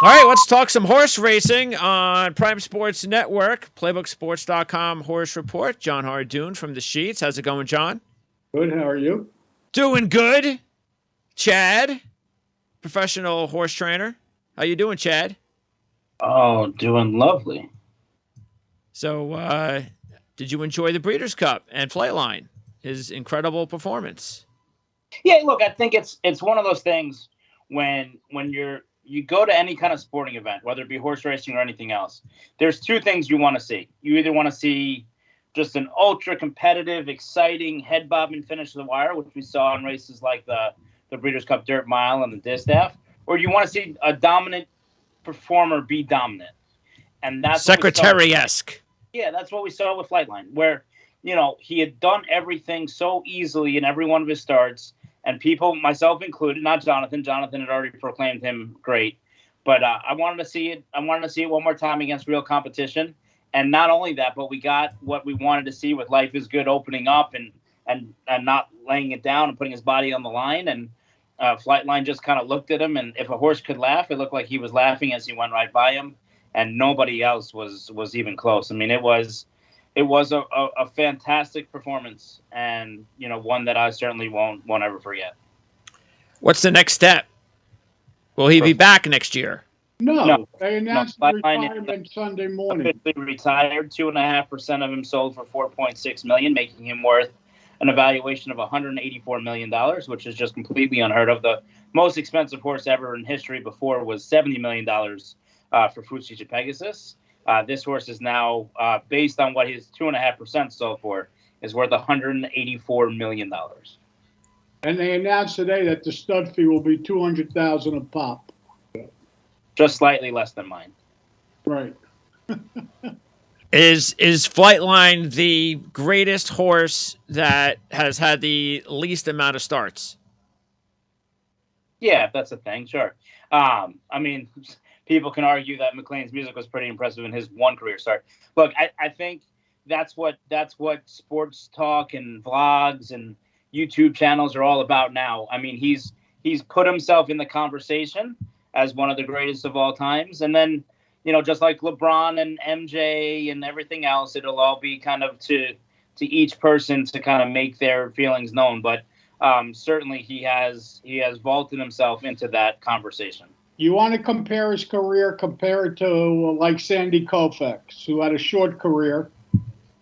All right, let's talk some horse racing on Prime Sports Network, playbooksports.com horse report. John Hardoon from the Sheets. How's it going, John? Good. How are you? Doing good. Chad, professional horse trainer. How you doing, Chad? Oh, doing lovely. So, did you enjoy the Breeders' Cup and Flightline? His incredible performance. Yeah, look, I think it's one of those things when you go to any kind of sporting event, whether it be horse racing or anything else. There's two things you want to see. You either want to see just an ultra competitive, exciting, head bobbing finish to the wire, which we saw in races like the Breeders' Cup Dirt Mile and the Distaff, or you want to see a dominant performer be dominant, and that's what we saw. Secretary-esque. Yeah, that's what we saw with Flightline, where he had done everything so easily in every one of his starts, and people, myself included, not Jonathan. Jonathan had already proclaimed him great, but I wanted to see it. I wanted to see it one more time against real competition, and not only that, but we got what we wanted to see with Life Is Good opening up and not laying it down and putting his body on the line. And Flightline just kind of looked at him, and if a horse could laugh, it looked like he was laughing as he went right by him, and nobody else was even close. I mean, it was a fantastic performance, and one that I certainly won't ever forget. What's the next step? Will he be back next year? No, they announced no, retirement Sunday morning. Officially retired. 2.5% of him sold for $4.6 million, making him worth an evaluation of $184 million, which is just completely unheard of. The most expensive horse ever in history before was $70 million for Fuji Pegasus. This horse is now, based on what his 2.5% sold for, is worth $184 million. And they announced today that the stud fee will be $200,000 a pop. Just slightly less than mine. Right. Is Flightline the greatest horse that has had the least amount of starts? Yeah, if that's a thing, sure. I mean, people can argue that McLean's Music was pretty impressive in his one career start. Look, I think that's what sports talk and vlogs and YouTube channels are all about now. I mean, he's put himself in the conversation as one of the greatest of all times, and then just like LeBron and MJ and everything else, it'll all be kind of to each person to kind of make their feelings known. But certainly he has vaulted himself into that conversation. You want to compare his career, compare it to like Sandy Koufax, who had a short career,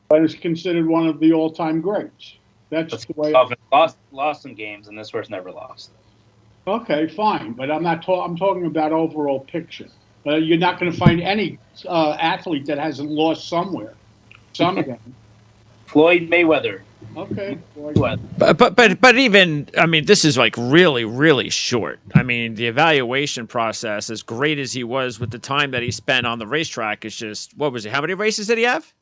but is considered one of the all-time greats. That's the way. Lost some games, and this horse never lost. Okay, fine, but I'm not. I'm talking about overall picture. You're not going to find any athlete that hasn't lost somewhere. Some of them. Floyd Mayweather. Okay. But even, I mean, this is like really, really short. I mean, the evaluation process, as great as he was with the time that he spent on the racetrack, is just, what was it? How many races did he have?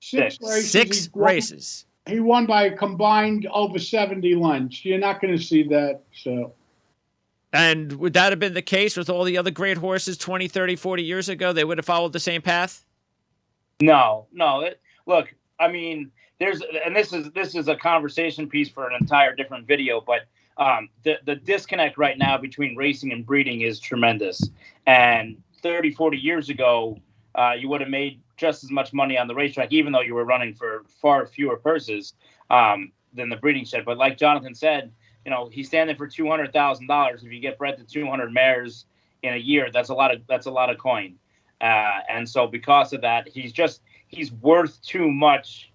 Six races. Six races. He won by a combined over 70 lengths. You're not going to see that. So. And would that have been the case with all the other great horses 20, 30, 40 years ago? They would have followed the same path? No. Look, I mean, this is a conversation piece for an entire different video, but the disconnect right now between racing and breeding is tremendous. And 30, 40 years ago, you would have made just as much money on the racetrack, even though you were running for far fewer purses than the breeding shed. But like Jonathan said, he's standing for $200,000. If you get bred to 200 mares in a year, that's a lot of coin. And so because of that, he's worth too much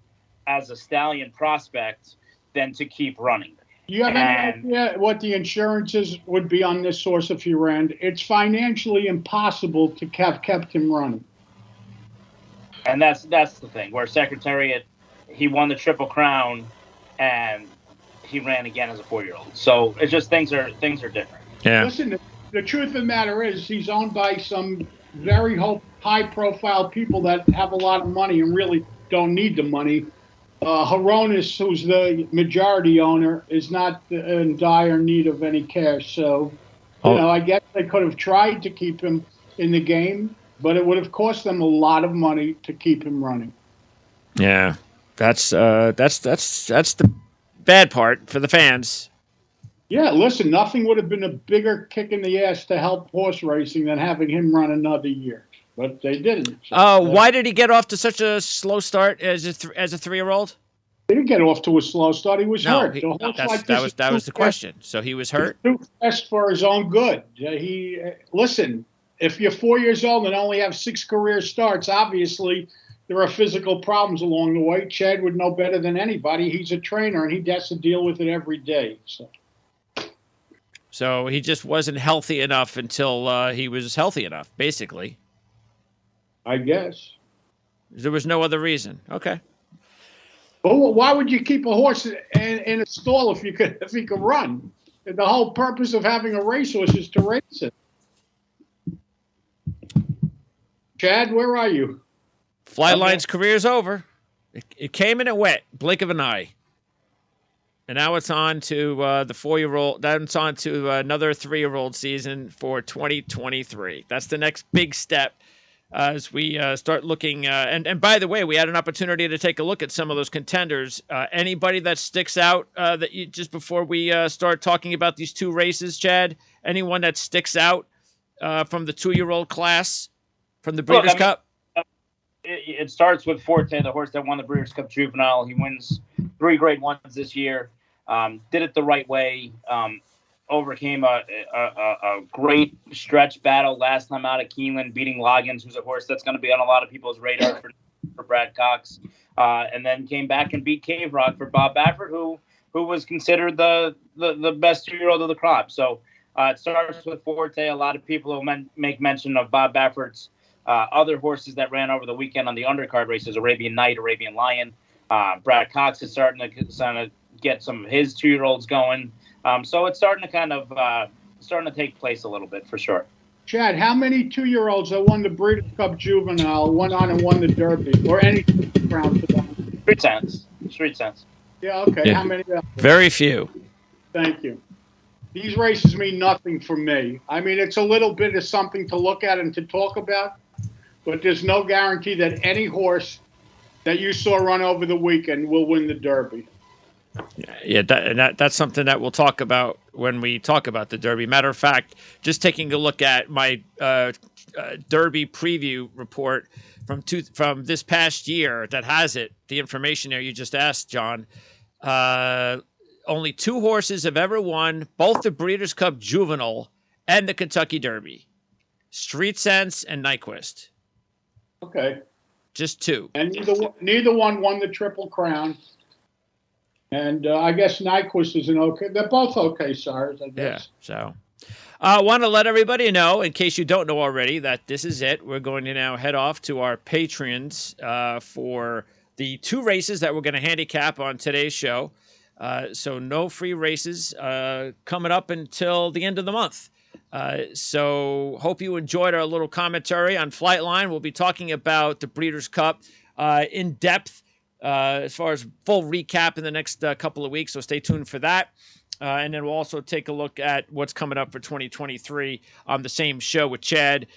as a stallion prospect than to keep running. You have any idea what the insurances would be on this horse if he ran? It's financially impossible to have kept him running. And that's the thing, where Secretariat, he won the Triple Crown, and he ran again as a 4-year-old. So it's just things are different. Yeah. Listen, the truth of the matter is he's owned by some very high-profile people that have a lot of money and really don't need the money. Hronis, who's the majority owner, is not in dire need of any cash. So, I guess they could have tried to keep him in the game, but it would have cost them a lot of money to keep him running. Yeah, that's the bad part for the fans. Yeah, listen, nothing would have been a bigger kick in the ass to help horse racing than having him run another year, but they didn't. So Why did he get off to such a slow start as a 3-year-old? he didn't get off to a slow start. He was No, hurt. The horse that's like this is that too was the fast. question. So he was He's hurt. too fast for his own good. He listen. If you're 4 years old and only have 6 career starts, obviously there are physical problems along the way. Chad would know better than anybody. He's a trainer and he has to deal with it every day. So he just wasn't healthy enough until he was healthy enough, basically. I guess. There was no other reason. Okay. Well, why would you keep a horse in a stall if he could run? The whole purpose of having a racehorse is to race it. Chad, where are you? Flightline's career's over. It came and it went, blink of an eye. And now it's on to the 4-year-old. Then it's on to another 3-year-old season for 2023. That's the next big step as we start looking. And by the way, we had an opportunity to take a look at some of those contenders. Anybody that sticks out that you just before we start talking about these 2 races, Chad? Anyone that sticks out from the 2-year-old class from the Breeders' Cup? It starts with Forte, the horse that won the Breeders' Cup Juvenile. He wins 3 Grade 1s this year. Did it the right way. Overcame a great stretch battle last time out at Keeneland, beating Loggins, who's a horse that's going to be on a lot of people's radar for Brad Cox. And then came back and beat Cave Rock for Bob Baffert, who was considered the best 2-year-old of the crop. So it starts with Forte. A lot of people will make mention of Bob Baffert's other horses that ran over the weekend on the undercard races: Arabian Night, Arabian Lion. Brad Cox is starting to get some of his 2-year-olds going. So it's starting to take place a little bit for sure. Chad, how many 2-year-olds that won the Breeders' Cup Juvenile went on and won the Derby or any round for them? Street sense. Yeah, okay. Yeah. How many? Very few. Thank you. These races mean nothing for me. I mean, it's a little bit of something to look at and to talk about, but there's no guarantee that any horse that you saw run over the weekend will win the Derby. Yeah, that's something that we'll talk about when we talk about the Derby. Matter of fact, just taking a look at my Derby preview report from this past year that has the information there you just asked, John. Only 2 horses have ever won both the Breeders' Cup Juvenile and the Kentucky Derby: Street Sense and Nyquist. Okay. Just 2. And neither one won the Triple Crown. And I guess Nyquist is an okay. They're both okay sires, I guess. Yeah. So I want to let everybody know, in case you don't know already, that this is it. We're going to now head off to our Patreons for the 2 races that we're going to handicap on today's show. So no free races coming up until the end of the month. So hope you enjoyed our little commentary on Flightline. We'll be talking about the Breeders' Cup in depth as far as full recap in the next couple of weeks. So stay tuned for that. And then we'll also take a look at what's coming up for 2023 on the same show with Chad.